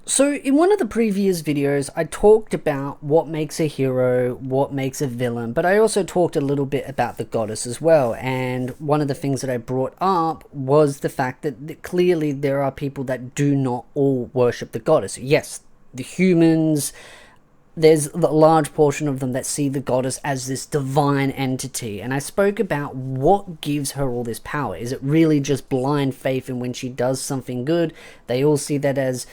So in one of the previous videos, I talked about what makes a hero, what makes a villain, but I also talked a little bit about the goddess as well. And one of the things that I brought up was the fact that clearly there are people that do not all worship the goddess. Yes, the humans, there's a large portion of them that see the goddess as this divine entity. And I spoke about what gives her all this power. Is it really just blind faith in when she does something good? They all see that as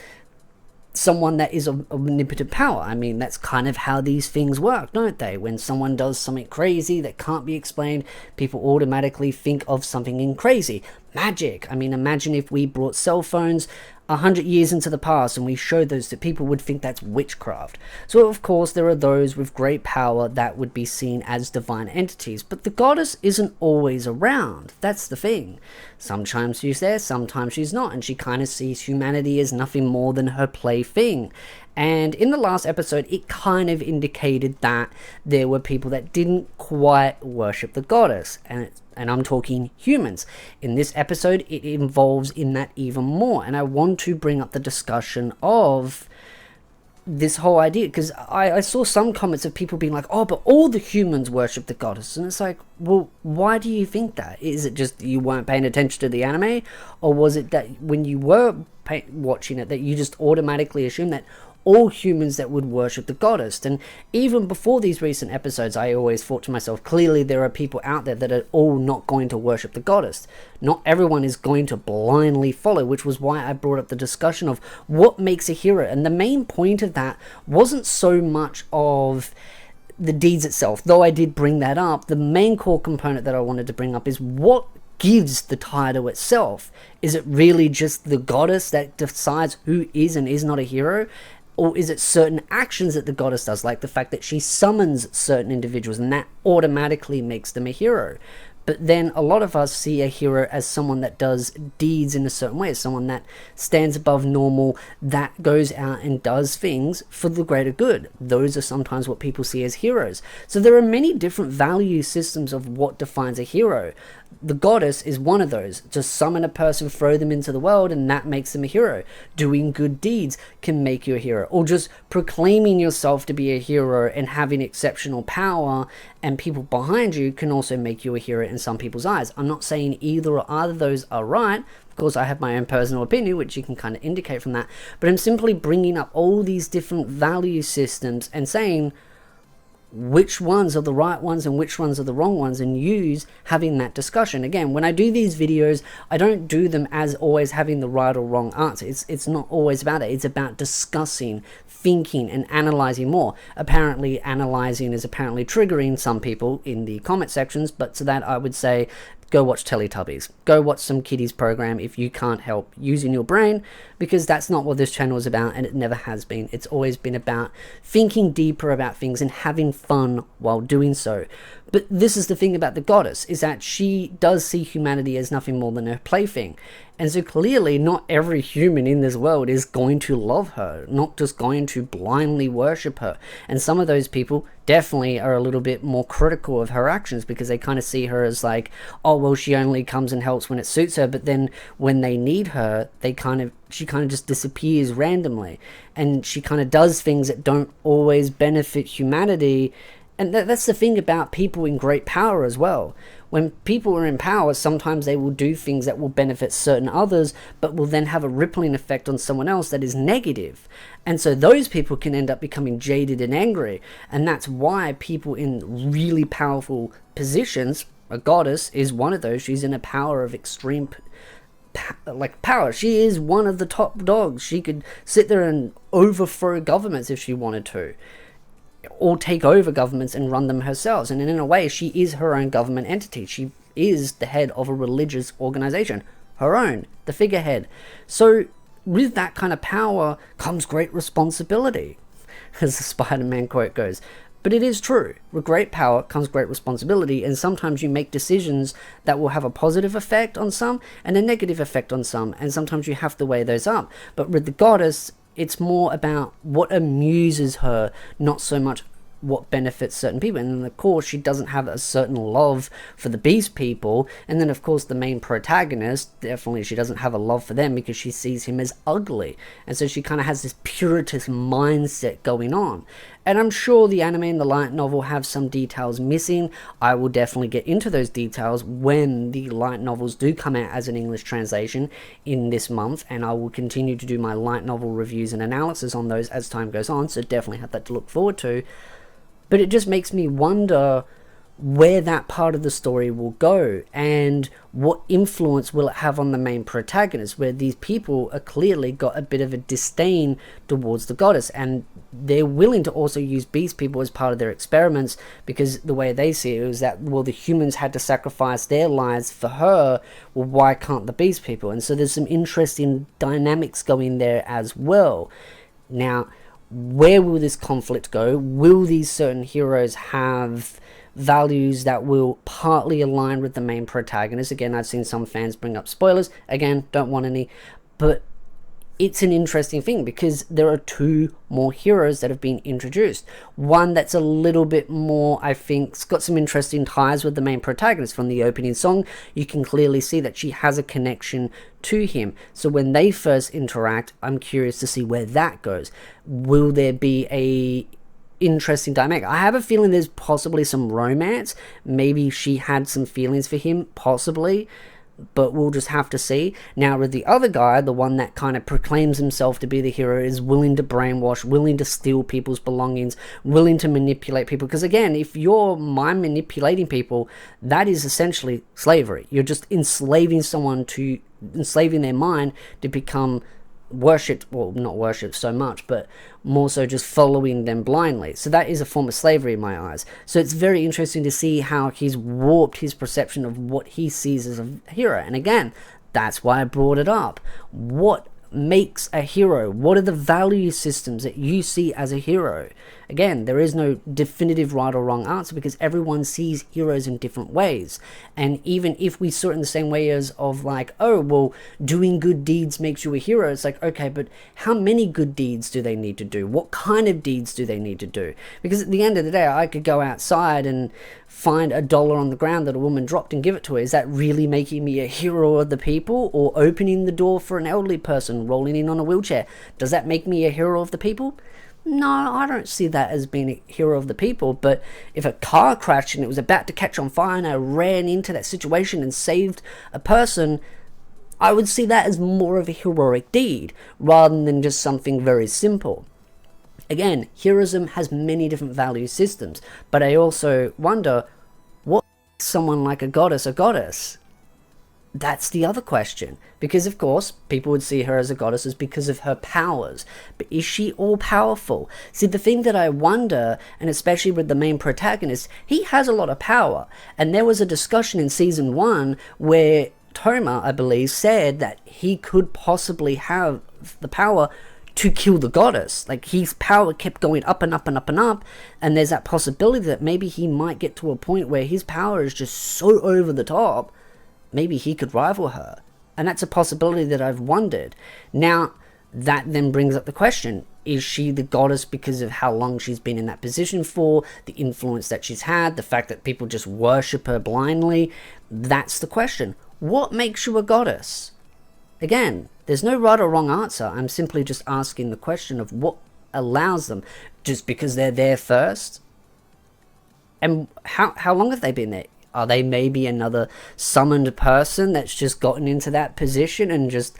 someone that is of omnipotent power. I mean, that's kind of how these things work, don't they? When someone does something crazy that can't be explained, people automatically think of something in crazy. Magic. I mean, imagine if we brought cell phones 100 years into the past and we showed those to people, would think that's witchcraft. So of course there are those with great power that would be seen as divine entities, but the goddess isn't always around. That's the thing. Sometimes she's there, sometimes she's not, and she kind of sees humanity as nothing more than her plaything. And in the last episode, it kind of indicated that there were people that didn't quite worship the goddess, and I'm talking humans. In this episode, it involves in that even more, and I want to bring up the discussion of this whole idea, because I saw some comments of people being like, oh, but all the humans worship the goddess, and it's like, well, why do you think that? Is it just you weren't paying attention to the anime, or was it that when you were watching it that you just automatically assumed that all humans that would worship the goddess? And even before these recent episodes, I always thought to myself, clearly there are people out there that are all not going to worship the goddess. Not everyone is going to blindly follow, which was why I brought up the discussion of what makes a hero. And the main point of that wasn't so much of the deeds itself, though I did bring that up. The main core component that I wanted to bring up is what gives the title itself. Is it really just the goddess that decides who is and is not a hero? Or is it certain actions that the goddess does, like the fact that she summons certain individuals and that automatically makes them a hero? But then a lot of us see a hero as someone that does deeds in a certain way, as someone that stands above normal, that goes out and does things for the greater good. Those are sometimes what people see as heroes. So there are many different value systems of what defines a hero. The goddess is one of those. Just summon a person, throw them into the world, and that makes them a hero. Doing good deeds can make you a hero. Or just proclaiming yourself to be a hero and having exceptional power and people behind you can also make you a hero in some people's eyes. I'm not saying either or either of those are right. Of course, I have my own personal opinion, which you can kind of indicate from that. But I'm simply bringing up all these different value systems and saying which ones are the right ones and which ones are the wrong ones, and use having that discussion. Again, when I do these videos, I don't do them as always having the right or wrong answer. It's not always about it. It's about discussing, thinking, and analyzing more. Apparently, analyzing is apparently triggering some people in the comment sections, but to that I would say, go watch Teletubbies. Go watch some kiddies program if you can't help using your brain, because that's not what this channel is about, and it never has been. It's always been about thinking deeper about things and having fun while doing so. But this is the thing about the goddess, is that she does see humanity as nothing more than her plaything. And so clearly not every human in this world is going to love her, not just going to blindly worship her. And some of those people definitely are a little bit more critical of her actions, because they kind of see her as like, oh, well, she only comes and helps when it suits her, but then when they need her, she kind of just disappears randomly. And she kind of does things that don't always benefit humanity. And that's the thing about people in great power as well. When people are in power, sometimes they will do things that will benefit certain others, but will then have a rippling effect on someone else that is negative. And so those people can end up becoming jaded and angry. And that's why people in really powerful positions, a goddess is one of those, she's in a power of extreme power. She is one of the top dogs. She could sit there and overthrow governments if she wanted to, or take over governments and run them herself. And in a way, she is her own government entity. She is the head of a religious organization, her own, the figurehead. So with that kind of power comes great responsibility, as the Spider-Man quote goes. But it is true. With great power comes great responsibility, and sometimes you make decisions that will have a positive effect on some and a negative effect on some, and sometimes you have to weigh those up. But with the goddess, it's more about what amuses her, not so much what benefits certain people. And then of course she doesn't have a certain love for the beast people, and then of course the main protagonist, definitely she doesn't have a love for them because she sees him as ugly, and so she kind of has this purist mindset going on. And I'm sure the anime and the light novel have some details missing. I will definitely get into those details when the light novels do come out as an English translation in this month, and I will continue to do my light novel reviews and analysis on those as time goes on, so definitely have that to look forward to. But it just makes me wonder where that part of the story will go, and what influence will it have on the main protagonist, where these people are clearly got a bit of a disdain towards the goddess, and they're willing to also use beast people as part of their experiments, because the way they see it is that, well, the humans had to sacrifice their lives for her, well, why can't the beast people? And so there's some interesting dynamics going there as well. Now, where will this conflict go? Will these certain heroes have values that will partly align with the main protagonist? Again, I've seen some fans bring up spoilers. Again, don't want any. But it's an interesting thing because there are 2 more heroes that have been introduced. One that's a little bit more, I think, it's got some interesting ties with the main protagonist. From the opening song, you can clearly see that she has a connection to him. So when they first interact, I'm curious to see where that goes. Will there be a interesting dynamic? I have a feeling there's possibly some romance. Maybe she had some feelings for him, possibly, but we'll just have to see. Now with the other guy, the one that kind of proclaims himself to be the hero, is willing to brainwash, willing to steal people's belongings, willing to manipulate people, because again, if you're mind manipulating people, that is essentially slavery. You're just enslaving someone, to enslaving their mind to become worshipped, well, not worshipped so much, but more so just following them blindly. So that is a form of slavery in my eyes. So it's very interesting to see how he's warped his perception of what he sees as a hero. And again, that's why I brought it up. What makes a hero? What are the value systems that you see as a hero? Again, there is no definitive right or wrong answer because everyone sees heroes in different ways. And even if we saw it in the same way as of like, oh, well, doing good deeds makes you a hero, it's like, okay, but how many good deeds do they need to do? What kind of deeds do they need to do? Because at the end of the day, I could go outside and find $1 on the ground that a woman dropped and give it to her. Is that really making me a hero of the people? Or opening the door for an elderly person rolling in on a wheelchair? Does that make me a hero of the people? No, I don't see that as being a hero of the people. But if a car crashed and it was about to catch on fire and I ran into that situation and saved a person, I would see that as more of a heroic deed rather than just something very simple. Again, heroism has many different value systems, but I also wonder, what makes someone like a goddess? That's the other question. Because of course, people would see her as a goddess because of her powers. But is she all-powerful? See, the thing that I wonder, and especially with the main protagonist, he has a lot of power. And there was a discussion in season 1 where Toma, I believe, said that he could possibly have the power to kill the goddess. Like, his power kept going up and up and up and up, and there's that possibility that maybe he might get to a point where his power is just so over the top, maybe he could rival her. And that's a possibility that I've wondered. Now, that then brings up the question, is she the goddess because of how long she's been in that position for, the influence that she's had, the fact that people just worship her blindly? That's the question. What makes you a goddess? Again, there's no right or wrong answer. I'm simply just asking the question of what allows them. Just because they're there first? And how long have they been there? Are they maybe another summoned person that's just gotten into that position and just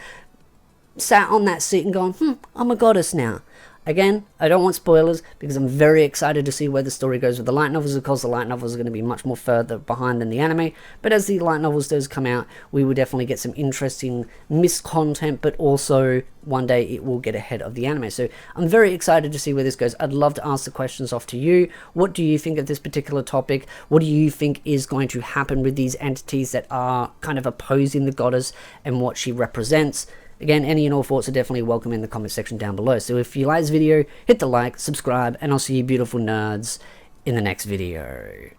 sat on that seat and gone, I'm a goddess now? Again, I don't want spoilers because I'm very excited to see where the story goes with the light novels. Of course, the light novels are going to be much more further behind than the anime, but as the light novels does come out, we will definitely get some interesting missed content, but also one day it will get ahead of the anime. So I'm very excited to see where this goes. I'd love to ask the questions off to you. What do you think of this particular topic? What do you think is going to happen with these entities that are kind of opposing the goddess and what she represents? Again, any and all thoughts are definitely welcome in the comment section down below. So if you like this video, hit the like, subscribe, and I'll see you beautiful nerds in the next video.